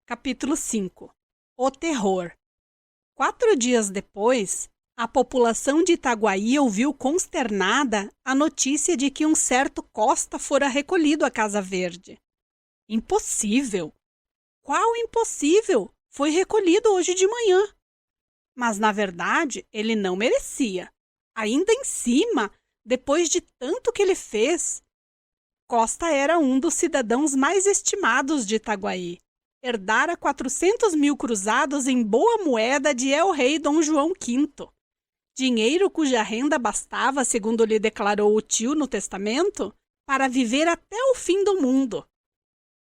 Capítulo 5. O terror. 4 dias depois, a população de Itaguaí ouviu consternada a notícia de que um certo Costa fora recolhido à Casa Verde. Impossível! Qual impossível? Foi recolhido hoje de manhã. Mas, na verdade, ele não merecia. Ainda em cima, depois de tanto que ele fez. Costa era um dos cidadãos mais estimados de Itaguaí. Herdara 400 mil cruzados em boa moeda de El-Rei Dom João V. Dinheiro cuja renda bastava, segundo lhe declarou o tio no testamento, para viver até o fim do mundo.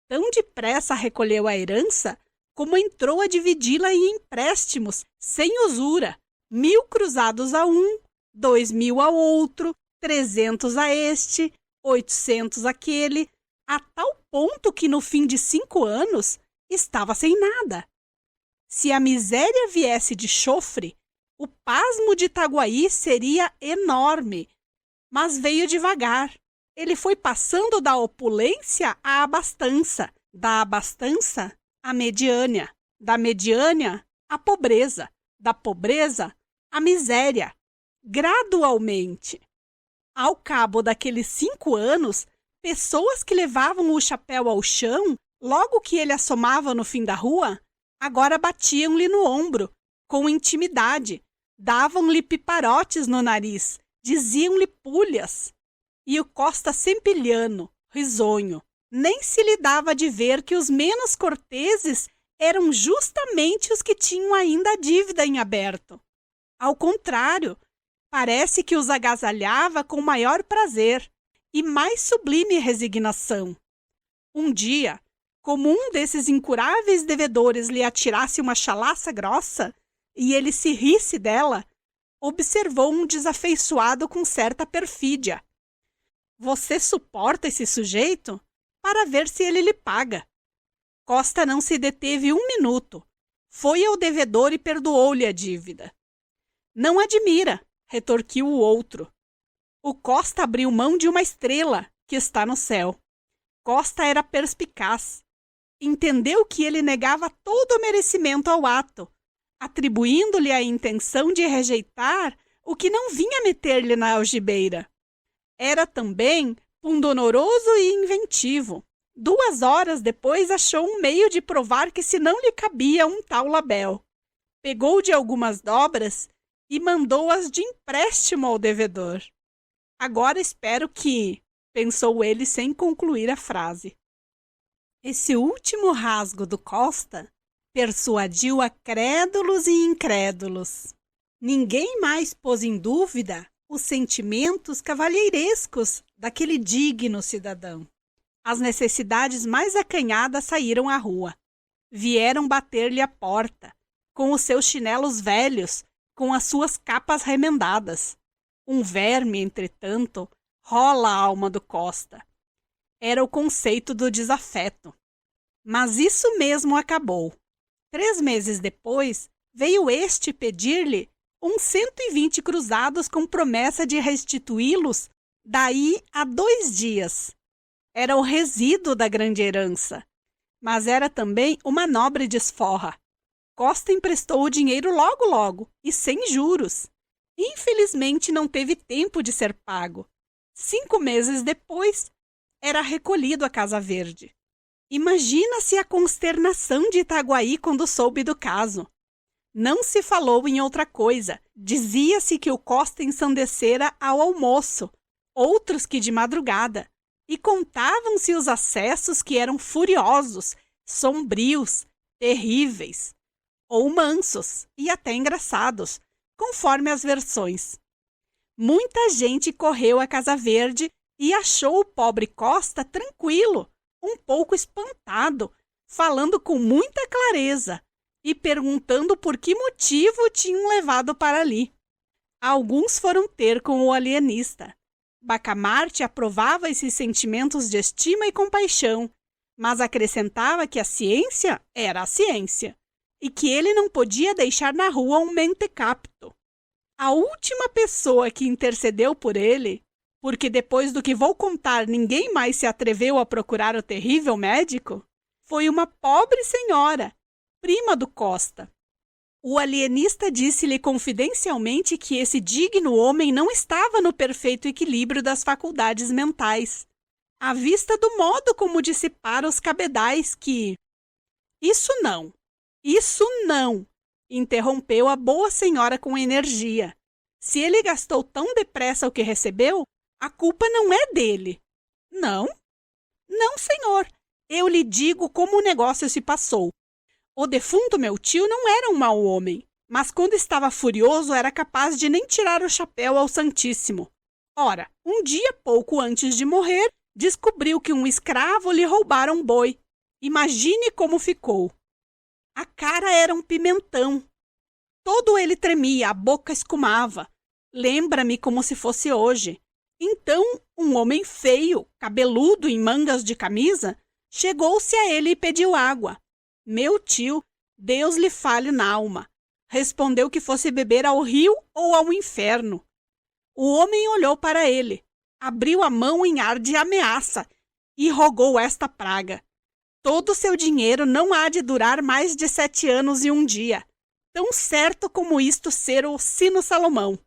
Tão depressa recolheu a herança, como entrou a dividi-la em empréstimos, sem usura, 1.000 cruzados a um, 2.000 ao outro, 300 a este, 800 àquele, a tal ponto que no fim de 5 anos estava sem nada. Se a miséria viesse de chofre, o pasmo de Itaguaí seria enorme, mas veio devagar. Ele foi passando da opulência à abastança, da abastança à mediânia, da mediânia à pobreza, da pobreza à miséria, gradualmente. Ao cabo daqueles 5 anos, pessoas que levavam o chapéu ao chão logo que ele assomava no fim da rua, agora batiam-lhe no ombro, com intimidade, davam-lhe piparotes no nariz, diziam-lhe pulhas. E o Costa Sempilhano, risonho, nem se lhe dava de ver que os menos corteses eram justamente os que tinham ainda a dívida em aberto. Ao contrário, parece que os agasalhava com maior prazer e mais sublime resignação. Um dia, como um desses incuráveis devedores lhe atirasse uma chalaça grossa e ele se risse dela, observou um desafeiçoado com certa perfídia. Você suporta esse sujeito? Para ver se ele lhe paga. Costa não se deteve 1 minuto. Foi ao devedor e perdoou-lhe a dívida. Não admira, retorquiu o outro. O Costa abriu mão de uma estrela que está no céu. Costa era perspicaz. Entendeu que ele negava todo o merecimento ao ato, atribuindo-lhe a intenção de rejeitar o que não vinha meter-lhe na algibeira. Era também pundonoroso e inventivo. 2 horas depois achou um meio de provar que se não lhe cabia um tal labéu. Pegou de algumas dobras e mandou-as de empréstimo ao devedor. Agora espero que, pensou ele sem concluir a frase. Esse último rasgo do Costa persuadiu a crédulos e incrédulos. Ninguém mais pôs em dúvida os sentimentos cavalheirescos daquele digno cidadão. As necessidades mais acanhadas saíram à rua. Vieram bater-lhe à porta, com os seus chinelos velhos, com as suas capas remendadas. Um verme, entretanto, rola a alma do Costa. Era o conceito do desafeto. Mas isso mesmo acabou. 3 meses depois, veio este pedir-lhe uns 120 cruzados com promessa de restituí-los daí a 2 dias. Era o resíduo da grande herança, mas era também uma nobre desforra. Costa emprestou o dinheiro logo, e sem juros. Infelizmente não teve tempo de ser pago. 5 meses depois, era recolhido à Casa Verde. Imagina-se a consternação de Itaguaí quando soube do caso. Não se falou em outra coisa. Dizia-se que o Costa ensandecera ao almoço, outros que de madrugada, e contavam-se os acessos que eram furiosos, sombrios, terríveis, ou mansos e até engraçados, conforme as versões. Muita gente correu à Casa Verde e achou o pobre Costa tranquilo, um pouco espantado, falando com muita clareza e perguntando por que motivo o tinham levado para ali. Alguns foram ter com o alienista. Bacamarte aprovava esses sentimentos de estima e compaixão, mas acrescentava que a ciência era a ciência e que ele não podia deixar na rua um mentecapto. A última pessoa que intercedeu por ele, porque depois do que vou contar ninguém mais se atreveu a procurar o terrível médico, foi uma pobre senhora, prima do Costa. O alienista disse-lhe confidencialmente que esse digno homem não estava no perfeito equilíbrio das faculdades mentais, à vista do modo como dissipara os cabedais que... Isso não, interrompeu a boa senhora com energia. Se ele gastou tão depressa o que recebeu, a culpa não é dele. Não? Não, senhor. Eu lhe digo como o negócio se passou. O defunto meu tio não era um mau homem, mas quando estava furioso era capaz de nem tirar o chapéu ao Santíssimo. Ora, um dia pouco antes de morrer, descobriu que um escravo lhe roubara um boi. Imagine como ficou. A cara era um pimentão. Todo ele tremia, a boca escumava. Lembra-me como se fosse hoje. Então, um homem feio, cabeludo em mangas de camisa, chegou-se a ele e pediu água. Meu tio, Deus lhe fale na alma, respondeu que fosse beber ao rio ou ao inferno. O homem olhou para ele, abriu a mão em ar de ameaça e rogou esta praga. Todo seu dinheiro não há de durar mais de 7 anos e 1 dia, tão certo como isto ser o sino Salomão.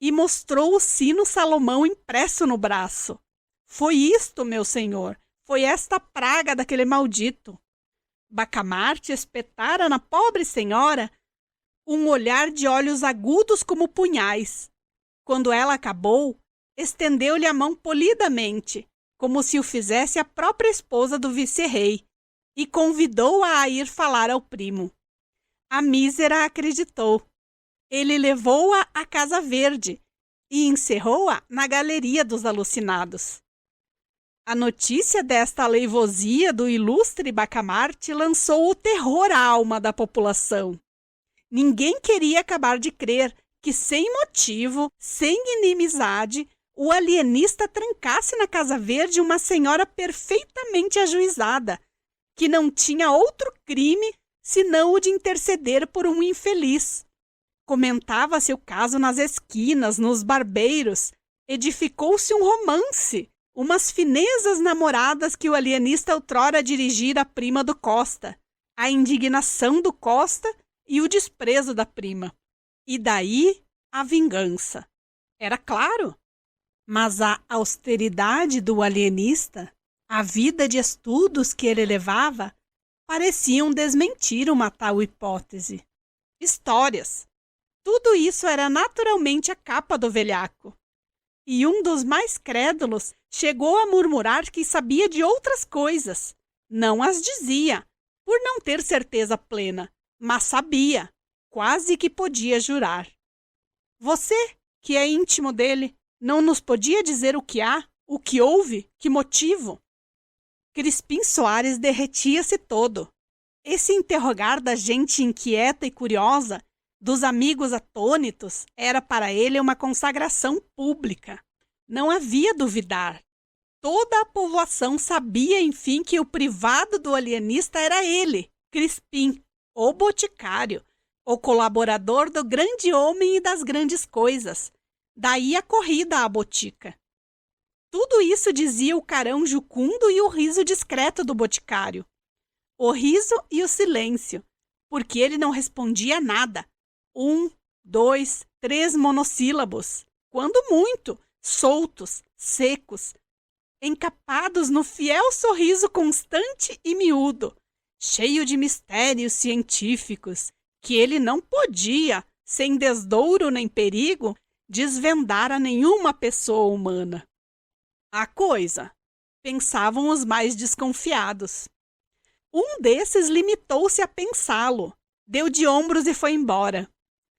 E mostrou o sino Salomão impresso no braço. Foi isto, meu senhor, foi esta praga daquele maldito. Bacamarte espetara na pobre senhora um olhar de olhos agudos como punhais. Quando ela acabou, estendeu-lhe a mão polidamente, como se o fizesse a própria esposa do vice-rei, e convidou-a a ir falar ao primo. A mísera acreditou. Ele levou-a à Casa Verde e encerrou-a na galeria dos alucinados. A notícia desta aleivosia do ilustre Bacamarte lançou o terror à alma da população. Ninguém queria acabar de crer que, sem motivo, sem inimizade, o alienista trancasse na Casa Verde uma senhora perfeitamente ajuizada, que não tinha outro crime senão o de interceder por um infeliz. Comentava-se o caso nas esquinas, nos barbeiros, edificou-se um romance, umas finezas namoradas que o alienista outrora dirigira à prima do Costa, a indignação do Costa e o desprezo da prima. E daí a vingança. Era claro. Mas a austeridade do alienista, a vida de estudos que ele levava, pareciam desmentir uma tal hipótese. Histórias. Tudo isso era naturalmente a capa do velhaco. E um dos mais crédulos chegou a murmurar que sabia de outras coisas. Não as dizia, por não ter certeza plena, mas sabia, quase que podia jurar. Você, que é íntimo dele, não nos podia dizer o que há, o que houve, que motivo? Crispim Soares derretia-se todo. Esse interrogar da gente inquieta e curiosa, dos amigos atônitos, era para ele uma consagração pública. Não havia duvidar. Toda a povoação sabia, enfim, que o privado do alienista era ele, Crispim, o boticário, o colaborador do grande homem e das grandes coisas. Daí a corrida à botica. Tudo isso dizia o carão jucundo e o riso discreto do boticário. O riso e o silêncio, porque ele não respondia nada. 1, 2, 3 monossílabos, quando muito, soltos, secos, encapados no fiel sorriso constante e miúdo, cheio de mistérios científicos, que ele não podia, sem desdouro nem perigo, desvendar a nenhuma pessoa humana. A coisa, pensavam os mais desconfiados. Um desses limitou-se a pensá-lo, deu de ombros e foi embora.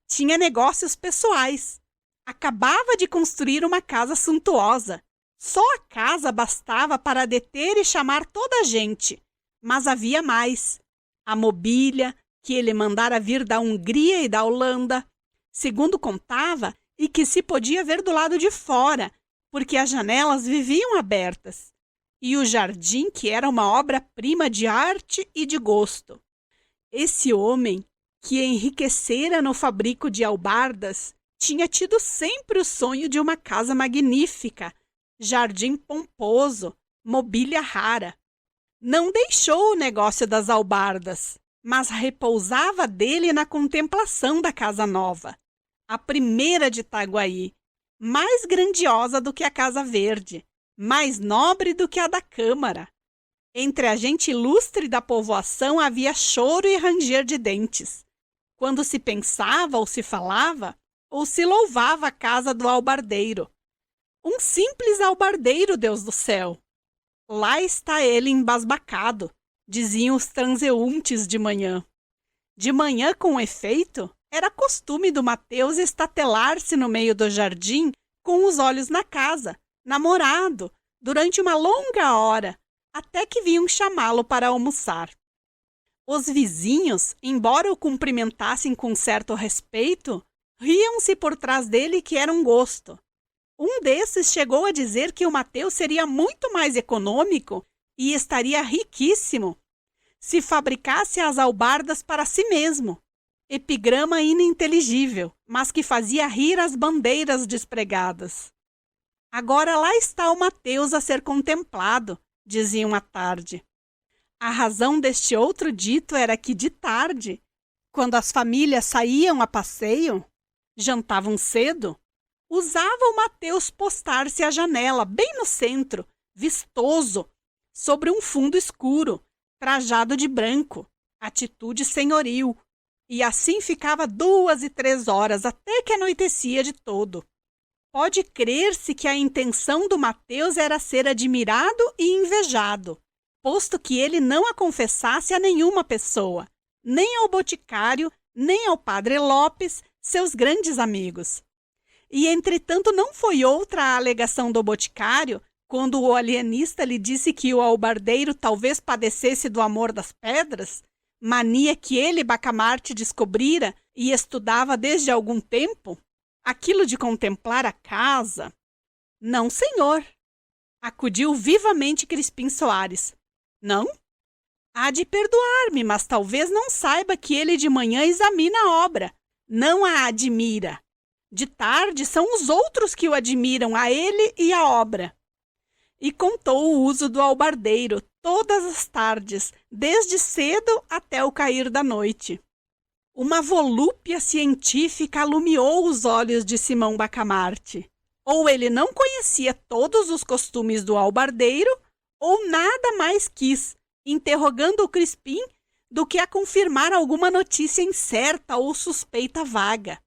Tinha negócios pessoais. Acabava de construir uma casa suntuosa. Só a casa bastava para deter e chamar toda a gente. Mas havia mais. A mobília, que ele mandara vir da Hungria e da Holanda, segundo contava, e que se podia ver do lado de fora, porque as janelas viviam abertas. E o jardim, que era uma obra-prima de arte e de gosto. Esse homem, que enriquecera no fabrico de albardas, tinha tido sempre o sonho de uma casa magnífica, jardim pomposo, mobília rara. Não deixou o negócio das albardas, mas repousava dele na contemplação da casa nova, a primeira de Itaguaí, mais grandiosa do que a Casa Verde, mais nobre do que a da Câmara. Entre a gente ilustre da povoação havia choro e ranger de dentes, quando se pensava ou se falava, ou se louvava a casa do albardeiro. Um simples albardeiro, Deus do céu! Lá está ele embasbacado, diziam os transeuntes de manhã. De manhã, com efeito, era costume do Mateus estatelar-se no meio do jardim com os olhos na casa, namorado, durante uma longa hora, até que vinham chamá-lo para almoçar. Os vizinhos, embora o cumprimentassem com certo respeito, riam-se por trás dele que era um gosto. Um desses chegou a dizer que o Mateus seria muito mais econômico e estaria riquíssimo se fabricasse as albardas para si mesmo. Epigrama ininteligível, mas que fazia rir as bandeiras despregadas. Agora lá está o Mateus a ser contemplado, diziam à tarde. A razão deste outro dito era que de tarde, quando as famílias saíam a passeio, jantavam cedo, usava o Mateus postar-se à janela, bem no centro, vistoso, sobre um fundo escuro, trajado de branco, atitude senhoril, e assim ficava 2 e 3 horas até que anoitecia de todo. Pode crer-se que a intenção do Mateus era ser admirado e invejado, posto que ele não a confessasse a nenhuma pessoa, nem ao boticário, nem ao padre Lopes, seus grandes amigos. E, entretanto, não foi outra a alegação do boticário, quando o alienista lhe disse que o albardeiro talvez padecesse do amor das pedras, mania que ele, Bacamarte, descobrira e estudava desde algum tempo, aquilo de contemplar a casa. Não, senhor, acudiu vivamente Crispim Soares. Não? Há de perdoar-me, mas talvez não saiba que ele de manhã examina a obra, não a admira. De tarde são os outros que o admiram, a ele e a obra. E contou o uso do albardeiro todas as tardes, desde cedo até o cair da noite. Uma volúpia científica alumiou os olhos de Simão Bacamarte. Ou ele não conhecia todos os costumes do albardeiro, ou nada mais quis, interrogando o Crispim, do que a confirmar alguma notícia incerta ou suspeita vaga.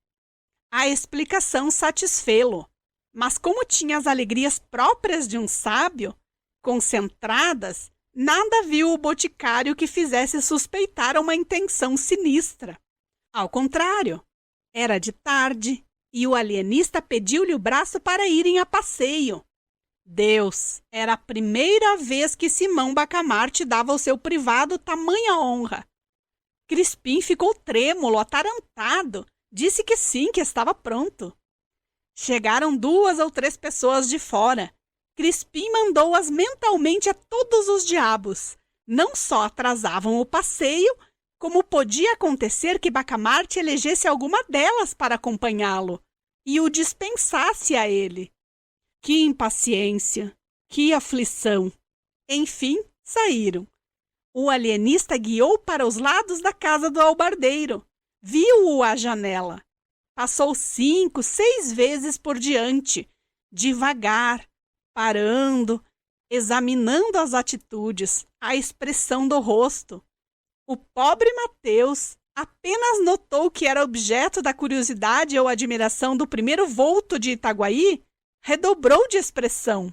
A explicação satisfê-lo, mas como tinha as alegrias próprias de um sábio, concentradas, nada viu o boticário que fizesse suspeitar uma intenção sinistra. Ao contrário, era de tarde e o alienista pediu-lhe o braço para irem a passeio. Deus, era a primeira vez que Simão Bacamarte dava ao seu privado tamanha honra. Crispim ficou trêmulo, atarantado, disse que sim, que estava pronto. Chegaram 2 ou 3 pessoas de fora. Crispim mandou-as mentalmente a todos os diabos. Não só atrasavam o passeio, como podia acontecer que Bacamarte elegesse alguma delas para acompanhá-lo e o dispensasse a ele. Que impaciência, que aflição! Enfim, saíram. O alienista guiou para os lados da casa do albardeiro. Viu-o à janela. Passou 5, 6 vezes por diante, devagar, parando, examinando as atitudes, a expressão do rosto. O pobre Mateus apenas notou que era objeto da curiosidade ou admiração do primeiro vulto de Itaguaí, redobrou de expressão.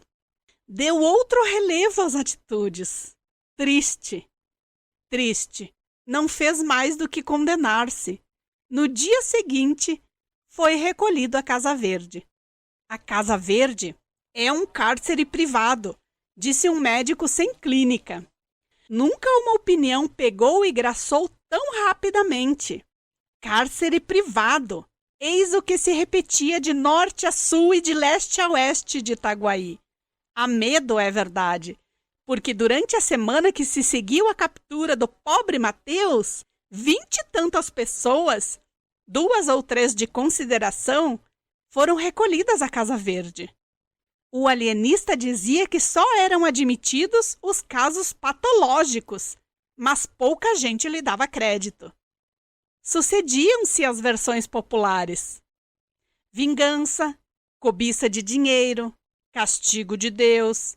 Deu outro relevo às atitudes. Triste, triste. Não fez mais do que condenar-se. No dia seguinte, foi recolhido à Casa Verde. A Casa Verde é um cárcere privado, disse um médico sem clínica. Nunca uma opinião pegou e graçou tão rapidamente. Cárcere privado, eis o que se repetia de norte a sul e de leste a oeste de Itaguaí. Há medo, é verdade, porque durante a semana que se seguiu a captura do pobre Mateus, 20 e tantas pessoas, 2 ou 3 de consideração, foram recolhidas à Casa Verde. O alienista dizia que só eram admitidos os casos patológicos, mas pouca gente lhe dava crédito. Sucediam-se as versões populares: vingança, cobiça de dinheiro, castigo de Deus,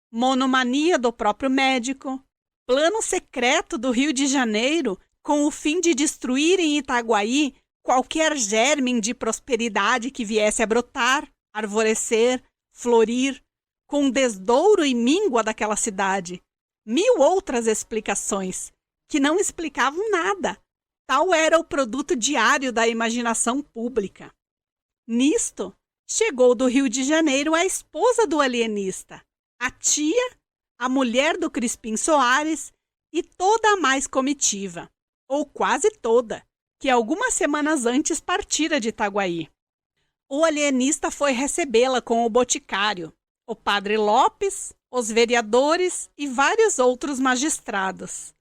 monomania do próprio médico, plano secreto do Rio de Janeiro com o fim de destruir em Itaguaí qualquer germe de prosperidade que viesse a brotar, arvorecer, florir, com o desdouro e míngua daquela cidade. 1000 outras explicações, que não explicavam nada. Tal era o produto diário da imaginação pública. Nisto, chegou do Rio de Janeiro a esposa do alienista, a tia, a mulher do Crispim Soares e toda a mais comitiva, ou quase toda, que algumas semanas antes partira de Itaguaí. O alienista foi recebê-la com o boticário, o padre Lopes, os vereadores e vários outros magistrados.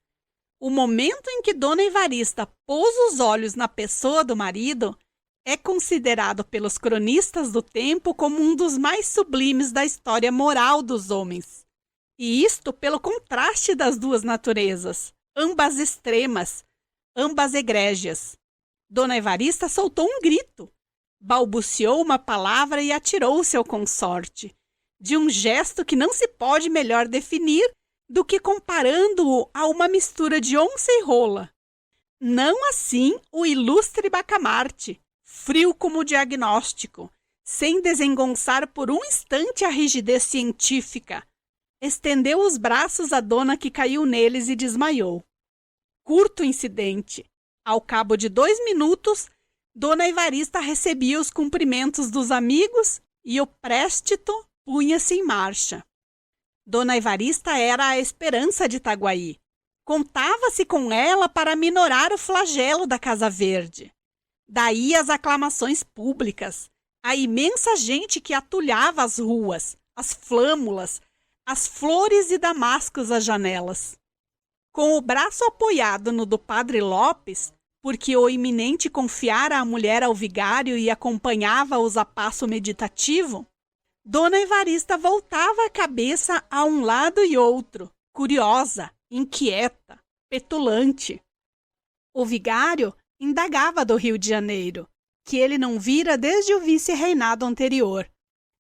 O momento em que Dona Evarista pôs os olhos na pessoa do marido é considerado pelos cronistas do tempo como um dos mais sublimes da história moral dos homens. E isto pelo contraste das duas naturezas, ambas extremas, ambas egrégias. Dona Evarista soltou um grito, balbuciou uma palavra e atirou-se ao consorte, de um gesto que não se pode melhor definir do que comparando-o a uma mistura de onça e rola. Não assim o ilustre Bacamarte, frio como diagnóstico, sem desengonçar por um instante a rigidez científica. Estendeu os braços à dona que caiu neles e desmaiou. Curto incidente. Ao cabo de 2 minutos, Dona Evarista recebia os cumprimentos dos amigos e o préstito punha-se em marcha. Dona Evarista era a esperança de Itaguaí. Contava-se com ela para minorar o flagelo da Casa Verde. Daí as aclamações públicas, a imensa gente que atulhava as ruas, as flâmulas, as flores e damascos às janelas. Com o braço apoiado no do padre Lopes, porque o iminente confiara a mulher ao vigário e acompanhava-os a passo meditativo, Dona Evarista voltava a cabeça a um lado e outro, curiosa, inquieta, petulante. O vigário indagava do Rio de Janeiro, que ele não vira desde o vice-reinado anterior,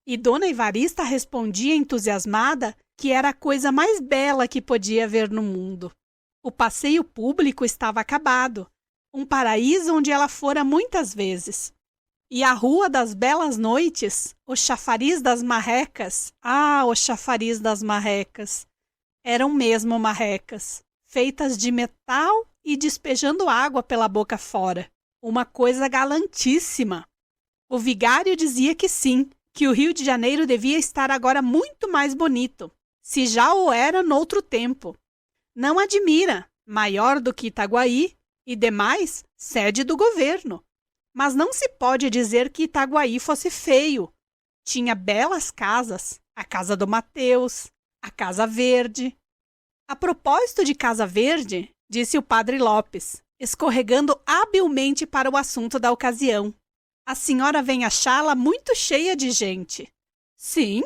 e Dona Evarista respondia entusiasmada que era a coisa mais bela que podia haver no mundo. O passeio público estava acabado, um paraíso onde ela fora muitas vezes. E a Rua das Belas Noites, o chafariz das marrecas, o chafariz das marrecas, eram mesmo marrecas, feitas de metal e despejando água pela boca fora. Uma coisa galantíssima. O vigário dizia que sim, que o Rio de Janeiro devia estar agora muito mais bonito, se já o era noutro tempo. Não admira, maior do que Itaguaí, e demais, sede do governo. Mas não se pode dizer que Itaguaí fosse feio. Tinha belas casas, a Casa do Mateus, a Casa Verde. A propósito de Casa Verde, disse o padre Lopes, escorregando habilmente para o assunto da ocasião. A senhora vem achá-la muito cheia de gente. Sim,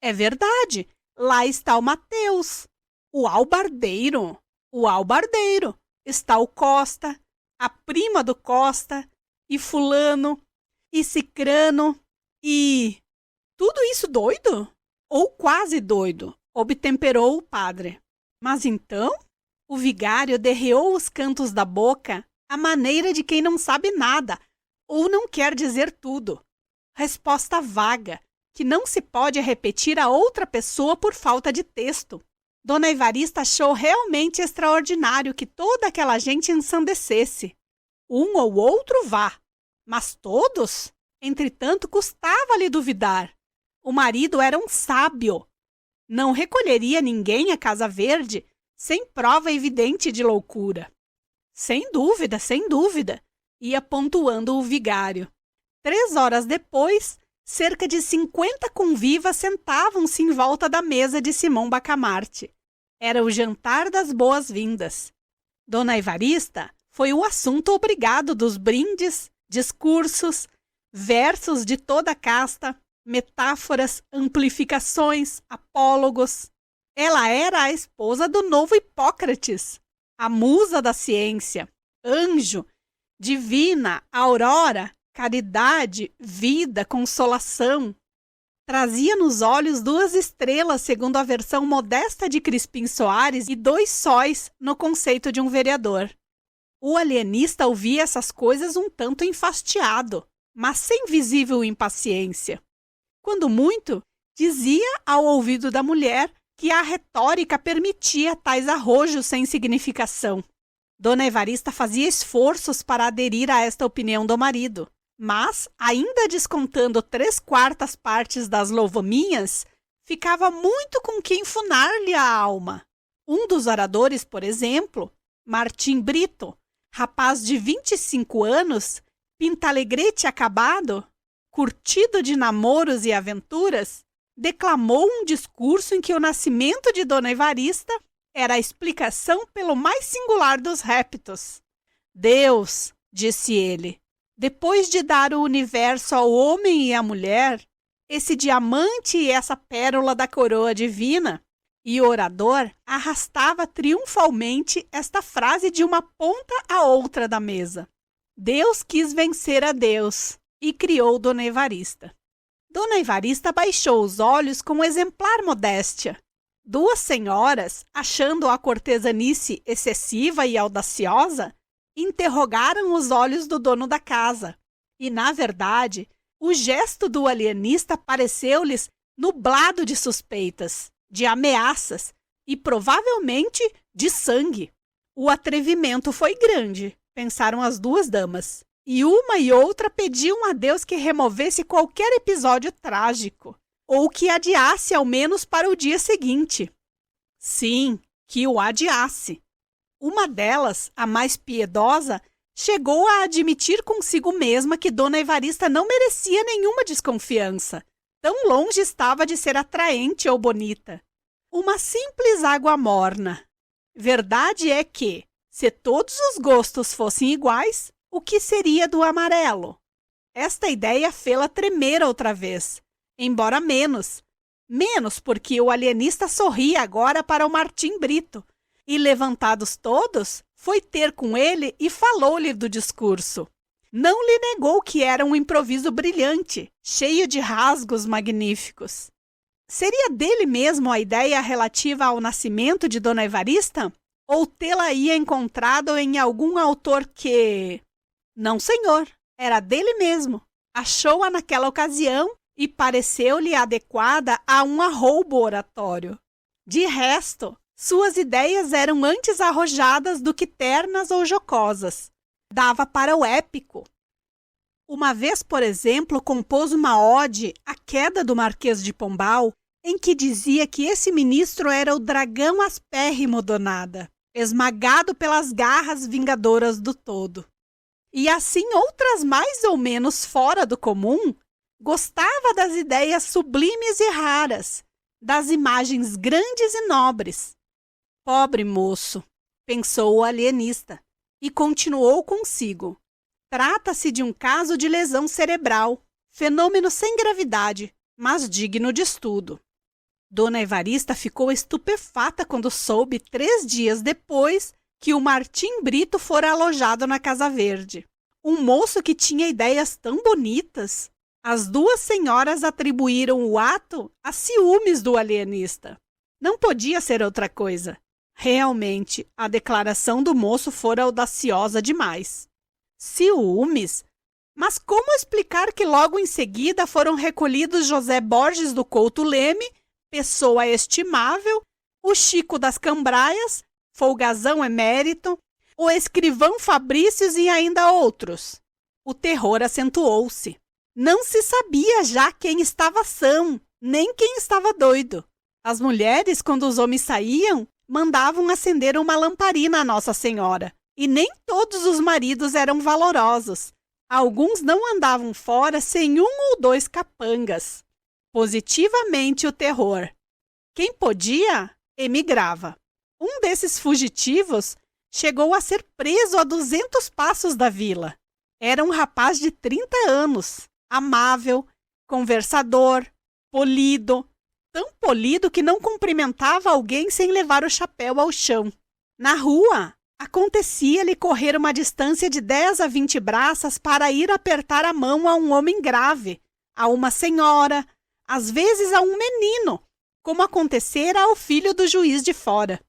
é verdade. Lá está o Mateus, o albardeiro. O albardeiro. Está o Costa, a prima do Costa, e fulano, e cicrano, e... Tudo isso doido? Ou quase doido, obtemperou o padre. Mas então, o vigário derreou os cantos da boca à maneira de quem não sabe nada, ou não quer dizer tudo. Resposta vaga, que não se pode repetir a outra pessoa por falta de texto. Dona Evarista achou realmente extraordinário que toda aquela gente ensandecesse. Um ou outro vá, mas todos? Entretanto, custava-lhe duvidar. O marido era um sábio. Não recolheria ninguém à Casa Verde sem prova evidente de loucura. Sem dúvida, ia pontuando o vigário. 3 horas depois, cerca de 50 convivas sentavam-se em volta da mesa de Simão Bacamarte. Era o jantar das boas-vindas. Dona Evarista foi o assunto obrigado dos brindes, discursos, versos de toda a casta, metáforas, amplificações, apólogos. Ela era a esposa do novo Hipócrates, a musa da ciência, anjo, divina, aurora, caridade, vida, consolação. Trazia nos olhos 2 estrelas, segundo a versão modesta de Crispim Soares, e 2 sóis no conceito de um vereador. O alienista ouvia essas coisas um tanto enfastiado, mas sem visível impaciência. Quando muito, dizia ao ouvido da mulher que a retórica permitia tais arrojos sem significação. Dona Evarista fazia esforços para aderir a esta opinião do marido, mas, ainda descontando 3/4 partes das louvaminhas, ficava muito com que enfunar-lhe a alma. Um dos oradores, por exemplo, Martim Brito, rapaz de 25 anos, pintalegrete acabado, curtido de namoros e aventuras, declamou um discurso em que o nascimento de Dona Evarista era a explicação pelo mais singular dos réptos. Deus, disse ele, depois de dar o universo ao homem e à mulher, esse diamante e essa pérola da coroa divina, e o orador arrastava triunfalmente esta frase de uma ponta à outra da mesa. Deus quis vencer a Deus e criou Dona Evarista. Dona Evarista baixou os olhos com exemplar modéstia. 2 senhoras, achando a cortesanice excessiva e audaciosa, interrogaram os olhos do dono da casa. E, na verdade, o gesto do alienista pareceu-lhes nublado de suspeitas, de ameaças e, provavelmente, de sangue. O atrevimento foi grande, pensaram as 2 damas, e uma e outra pediam a Deus que removesse qualquer episódio trágico, ou que adiasse ao menos para o dia seguinte. Sim, que o adiasse. Uma delas, a mais piedosa, chegou a admitir consigo mesma que Dona Evarista não merecia nenhuma desconfiança. Tão longe estava de ser atraente ou bonita. Uma simples água morna. Verdade é que, se todos os gostos fossem iguais, o que seria do amarelo? Esta ideia fê-la tremer outra vez, embora menos. Menos porque o alienista sorria agora para o Martim Brito, e, levantados todos, foi ter com ele e falou-lhe do discurso. Não lhe negou que era um improviso brilhante, cheio de rasgos magníficos. Seria dele mesmo a ideia relativa ao nascimento de Dona Evarista? Ou tê-la-ia encontrado em algum autor que... Não, senhor, era dele mesmo. Achou-a naquela ocasião e pareceu-lhe adequada a um arroubo oratório. De resto, suas ideias eram antes arrojadas do que ternas ou jocosas. Dava para o épico. Uma vez, por exemplo, compôs uma ode à queda do Marquês de Pombal, em que dizia que esse ministro era o dragão aspérrimo do nada, esmagado pelas garras vingadoras do todo. E assim outras mais ou menos fora do comum, gostava das ideias sublimes e raras, das imagens grandes e nobres. Pobre moço, pensou o alienista, e continuou consigo. Trata-se de um caso de lesão cerebral, fenômeno sem gravidade, mas digno de estudo. Dona Evarista ficou estupefata quando soube, 3 dias depois, que o Martim Brito fora alojado na Casa Verde. Um moço que tinha ideias tão bonitas. As 2 senhoras atribuíram o ato a ciúmes do alienista. Não podia ser outra coisa. Realmente, a declaração do moço fora audaciosa demais. Ciúmes? Mas como explicar que logo em seguida foram recolhidos José Borges do Couto Leme, pessoa estimável, o Chico das Cambraias, folgazão emérito, o escrivão Fabrícios e ainda outros? O terror acentuou-se. Não se sabia já quem estava são, nem quem estava doido. As mulheres, quando os homens saíam, mandavam acender uma lamparina a Nossa Senhora. E nem todos os maridos eram valorosos. Alguns não andavam fora sem 1 ou 2 capangas. Positivamente o terror. Quem podia, emigrava. Um desses fugitivos chegou a ser preso a 200 passos da vila. Era um rapaz de 30 anos, amável, conversador, polido, tão polido que não cumprimentava alguém sem levar o chapéu ao chão. Na rua, acontecia-lhe correr uma distância de 10 a 20 braças para ir apertar a mão a um homem grave, a uma senhora, às vezes a um menino, como acontecera ao filho do juiz de fora.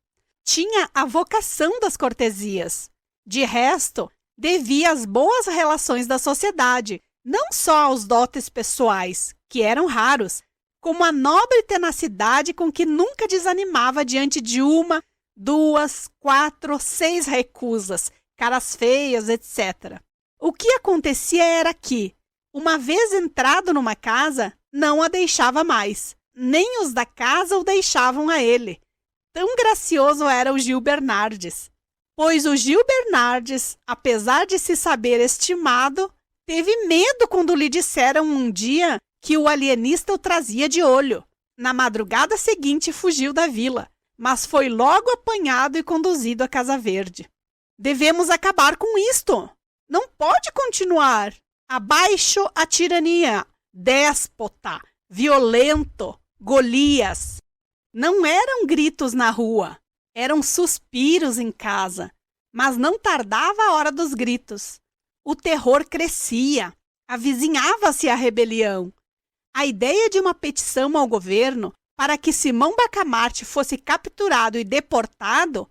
Tinha a vocação das cortesias. De resto, devia às boas relações da sociedade, não só aos dotes pessoais, que eram raros, como a nobre tenacidade com que nunca desanimava diante de 1, 2, 4, 6 recusas, caras feias, etc. O que acontecia era que, uma vez entrado numa casa, não a deixava mais, nem os da casa o deixavam a ele. Tão gracioso era o Gil Bernardes. Pois o Gil Bernardes, apesar de se saber estimado, teve medo quando lhe disseram um dia que o alienista o trazia de olho. Na madrugada seguinte fugiu da vila, mas foi logo apanhado e conduzido à Casa Verde. Devemos acabar com isto. Não pode continuar. Abaixo a tirania. Déspota, violento, Golias. Não eram gritos na rua, eram suspiros em casa, mas não tardava a hora dos gritos. O terror crescia, avizinhava-se a rebelião. A ideia de uma petição ao governo para que Simão Bacamarte fosse capturado e deportado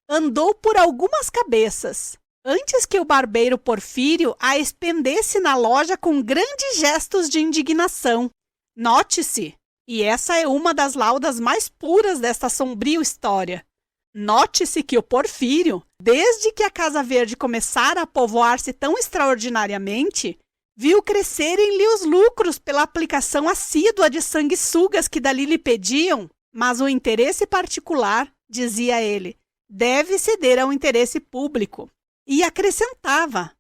andou por algumas cabeças, antes que o barbeiro Porfírio a expendesse na loja com grandes gestos de indignação. Note-se, e essa é uma das laudas mais puras desta sombria história, note-se que o Porfírio, desde que a Casa Verde começara a povoar-se tão extraordinariamente, viu crescerem-lhe os lucros pela aplicação assídua de sanguessugas que dali lhe pediam, mas o interesse particular, dizia ele, deve ceder ao interesse público. E acrescentava,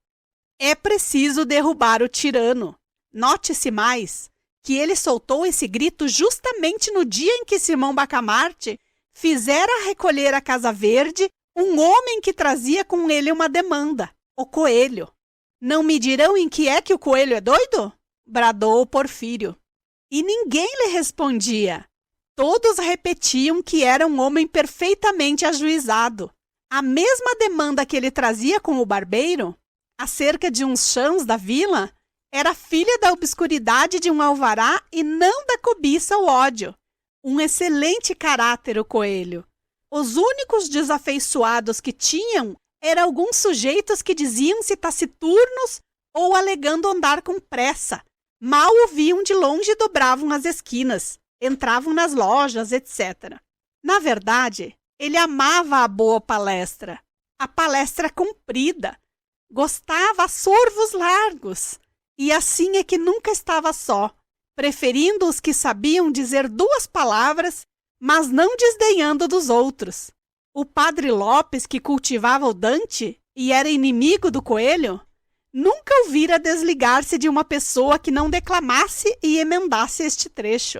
é preciso derrubar o tirano. Note-se mais que ele soltou esse grito justamente no dia em que Simão Bacamarte fizera recolher à Casa Verde um homem que trazia com ele uma demanda, o Coelho. Não me dirão em que é que o Coelho é doido? Bradou o Porfírio. E ninguém lhe respondia. Todos repetiam que era um homem perfeitamente ajuizado. A mesma demanda que ele trazia com o barbeiro, acerca de uns chãos da vila, era filha da obscuridade de um alvará e não da cobiça ou ódio. Um excelente caráter o Coelho. Os únicos desafeiçoados que tinham eram alguns sujeitos que diziam-se taciturnos ou alegando andar com pressa. Mal o viam de longe e dobravam as esquinas, entravam nas lojas, etc. Na verdade, ele amava a boa palestra, a palestra comprida, gostava a sorvos largos, e assim é que nunca estava só, preferindo os que sabiam dizer 2 palavras, mas não desdenhando dos outros. O padre Lopes, que cultivava o Dante e era inimigo do Coelho, nunca o vira desligar-se de uma pessoa que não declamasse e emendasse este trecho.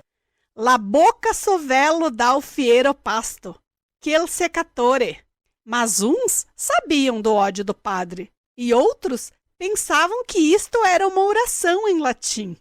La bocca sovello dal fiero pasto, quel secatore. Mas uns sabiam do ódio do padre, e outros pensavam que isto era uma oração em latim.